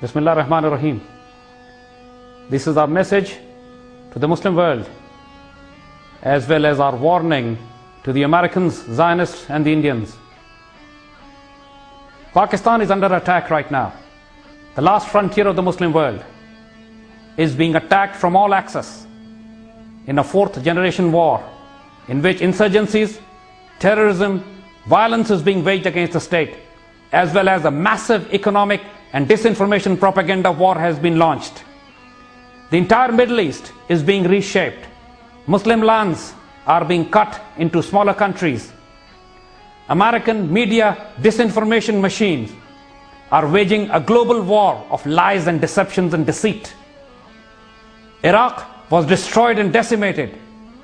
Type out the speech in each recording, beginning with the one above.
Bismillah ar-Rahman ar-Rahim. This is our message to the Muslim world, as well as our warning to the Americans, Zionists and the Indians. Pakistan is under attack right now. The last frontier of the Muslim world is being attacked from all axes in a fourth generation war in which insurgencies, terrorism, violence is being waged against the state, as well as a massive economic and disinformation propaganda war has been launched. The entire Middle East is being reshaped. Muslim lands are being cut into smaller countries. American media disinformation machines are waging a global war of lies and deceptions and deceit. Iraq was destroyed and decimated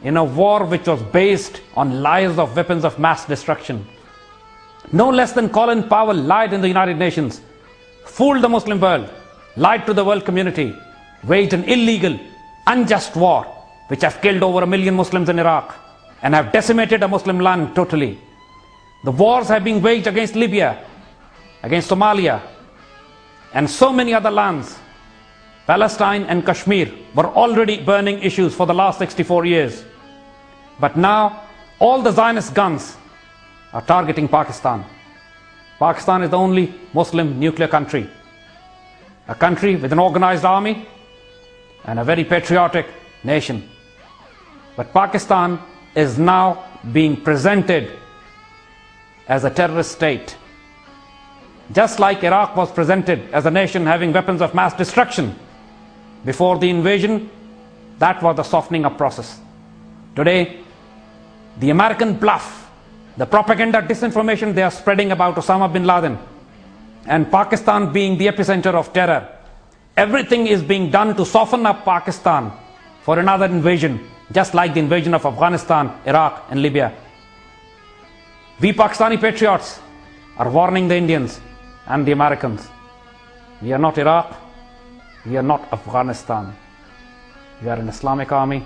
in a war which was based on lies of weapons of mass destruction. No less than Colin Powell lied in the United Nations, fooled the Muslim world, lied to the world community, waged an illegal, unjust war which have killed over 1 million Muslims in Iraq and have decimated a Muslim land totally. The wars have been waged against Libya, against Somalia, and so many other lands. Palestine and Kashmir were already burning issues for the last 64 years. But now, all the Zionist guns are targeting Pakistan. Pakistan is the only Muslim nuclear country. A country with an organized army and a very patriotic nation. But Pakistan is now being presented as a terrorist state. Just like Iraq was presented as a nation having weapons of mass destruction before the invasion, that was the softening up process. Today, the American bluff, the propaganda disinformation they are spreading about Osama bin Laden and Pakistan being the epicenter of terror, everything is being done to soften up Pakistan for another invasion, just like the invasion of Afghanistan, Iraq and Libya. We Pakistani patriots are warning the Indians and the Americans. We are not Iraq, we are not Afghanistan. We are an Islamic army,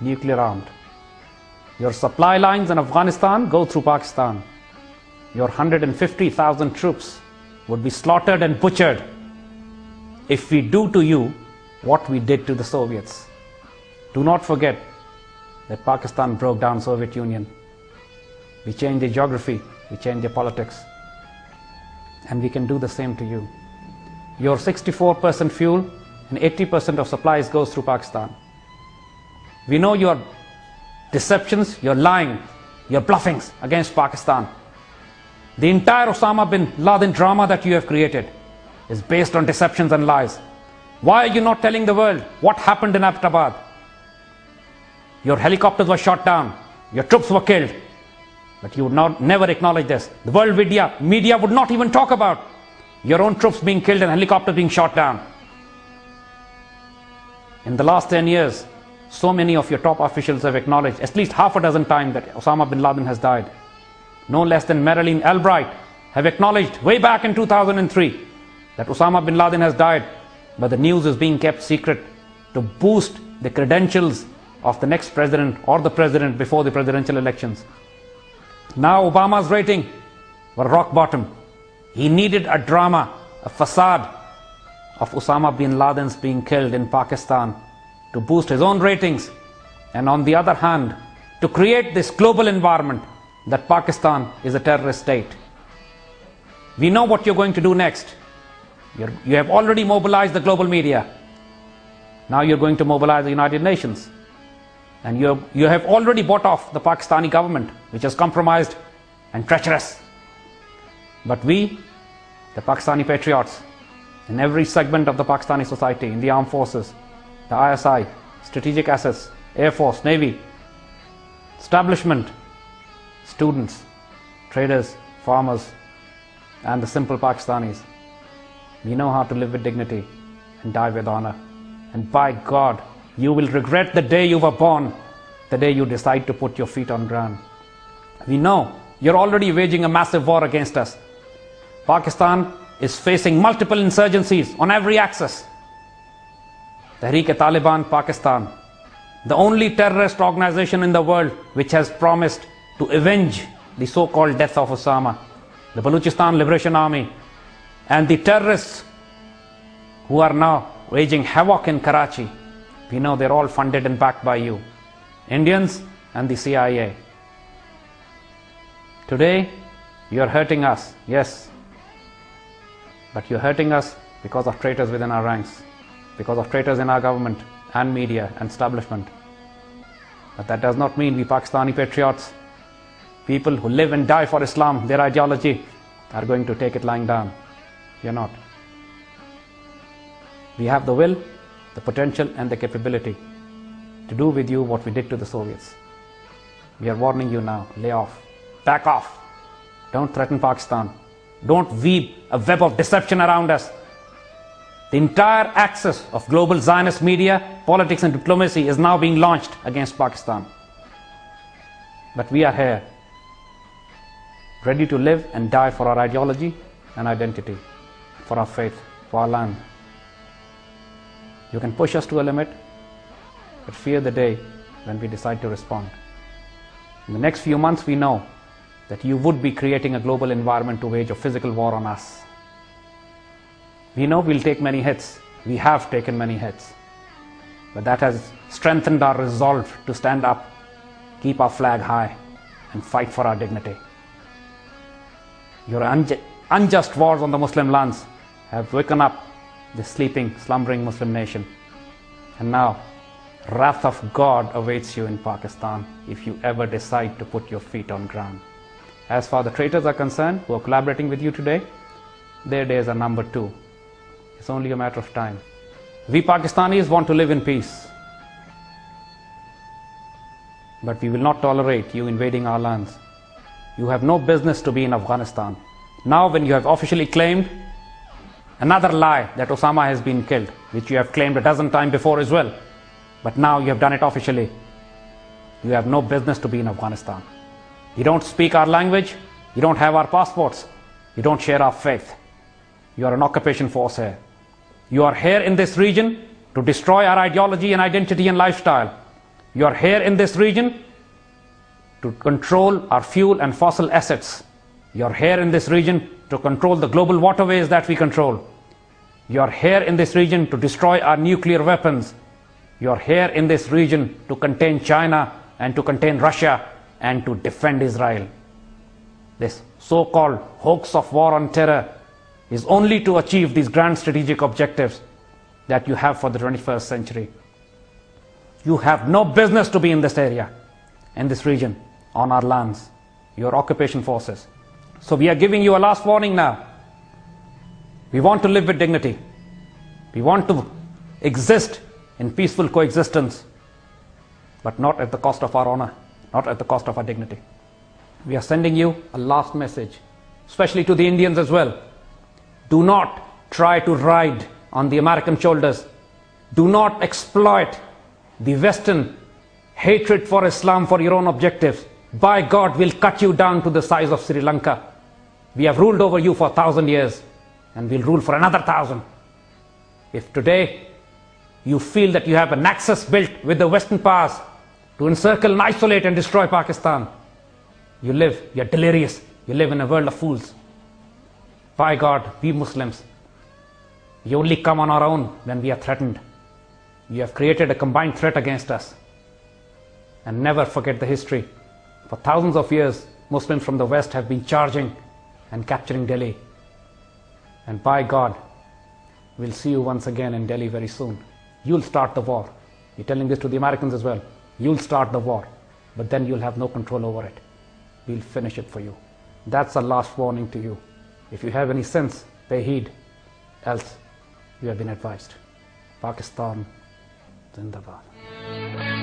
nuclear armed. Your supply lines in Afghanistan go through Pakistan. Your 150,000 troops would be slaughtered and butchered if we do to you what we did to the Soviets. Do not forget that Pakistan broke down Soviet Union. We changed the geography, we changed the politics, and we can do the same to you. Your 64% fuel and 80% of supplies goes through Pakistan. We know your deceptions, your lying, your bluffings against Pakistan. The entire Osama bin Laden drama that you have created is based on deceptions and lies. Why are you not telling the world what happened in Abbottabad? Your helicopters were shot down, your troops were killed, but you would never acknowledge this. The world media would not even talk about your own troops being killed and helicopters being shot down. In the last 10 years, so many of your top officials have acknowledged at least half a dozen times that Osama bin Laden has died. No less than Marilyn Albright have acknowledged way back in 2003 that Osama bin Laden has died, but the news is being kept secret to boost the credentials of the next president or the president before the presidential elections. Now Obama's rating were rock bottom. He needed a drama, a facade of Osama bin Laden's being killed in Pakistan to boost his own ratings, and on the other hand, to create this global environment that Pakistan is a terrorist state. We know what you're going to do next. You have already mobilized the global media. Now you're going to mobilize the United Nations. And you have already bought off the Pakistani government, which is compromised and treacherous. But we, the Pakistani patriots, in every segment of the Pakistani society, in the armed forces, the ISI, strategic assets, Air Force, Navy, establishment, students, traders, farmers, and the simple Pakistanis, we know how to live with dignity and die with honor. And by God, you will regret the day you were born, the day you decide to put your feet on ground. We know you're already waging a massive war against us. Pakistan is facing multiple insurgencies on every axis. Tehreek-e-Taliban Pakistan, the only terrorist organization in the world which has promised to avenge the so-called death of Osama, the Baluchistan Liberation Army, and the terrorists who are now waging havoc in Karachi, we know they're all funded and backed by you, Indians and the CIA. Today, you're hurting us, yes, but you're hurting us because of traitors within our ranks, because of traitors in our government and media and establishment. But that does not mean we Pakistani patriots, people who live and die for Islam, their ideology, are going to take it lying down. We are not. We have the will, the potential and the capability to do with you what we did to the Soviets. We are warning you now, lay off, back off. Don't threaten Pakistan. Don't weave a web of deception around us. The entire axis of global Zionist media, politics and diplomacy is now being launched against Pakistan. But we are here, ready to live and die for our ideology and identity, for our faith, for our land. You can push us to a limit, but fear the day when we decide to respond. In the next few months, we know that you would be creating a global environment to wage a physical war on us. We know we'll take many hits. We have taken many hits. But that has strengthened our resolve to stand up, keep our flag high, and fight for our dignity. Your unjust wars on the Muslim lands have waken up the sleeping, slumbering Muslim nation. And now, wrath of God awaits you in Pakistan if you ever decide to put your feet on ground. As far as the traitors are concerned, who are collaborating with you today, their days are numbered too. It's only a matter of time. We Pakistanis want to live in peace. But we will not tolerate you invading our lands. You have no business to be in Afghanistan. Now when you have officially claimed another lie that Osama has been killed, which you have claimed a dozen times before as well, but now you have done it officially, you have no business to be in Afghanistan. You don't speak our language, you don't have our passports, you don't share our faith. You are an occupation force here. You are here in this region to destroy our ideology and identity and lifestyle. You are here in this region to control our fuel and fossil assets. You are here in this region to control the global waterways that we control. You are here in this region to destroy our nuclear weapons. You are here in this region to contain China and to contain Russia and to defend Israel. This so-called hoax of war on terror is only to achieve these grand strategic objectives that you have for the 21st century. You have no business to be in this area, in this region, on our lands. You are occupation forces. So we are giving you a last warning now. We want to live with dignity. We want to exist in peaceful coexistence, but not at the cost of our honor, not at the cost of our dignity. We are sending you a last message, especially to the Indians as well. Do not try to ride on the American shoulders. Do not exploit the Western hatred for Islam for your own objectives. By God, we'll cut you down to the size of Sri Lanka. We have ruled over you for 1,000 years, and we'll rule for another 1,000. If today you feel that you have a nexus built with the Western powers to encircle and isolate and destroy Pakistan, you're delirious. You live in a world of fools. By God, we Muslims, we only come on our own when we are threatened. You have created a combined threat against us. And never forget the history. For thousands of years, Muslims from the West have been charging and capturing Delhi. And by God, we'll see you once again in Delhi very soon. You'll start the war. You're telling this to the Americans as well. You'll start the war, but then you'll have no control over it. We'll finish it for you. That's a last warning to you. If you have any sense, pay heed, else you have been advised. Pakistan, Zindabad.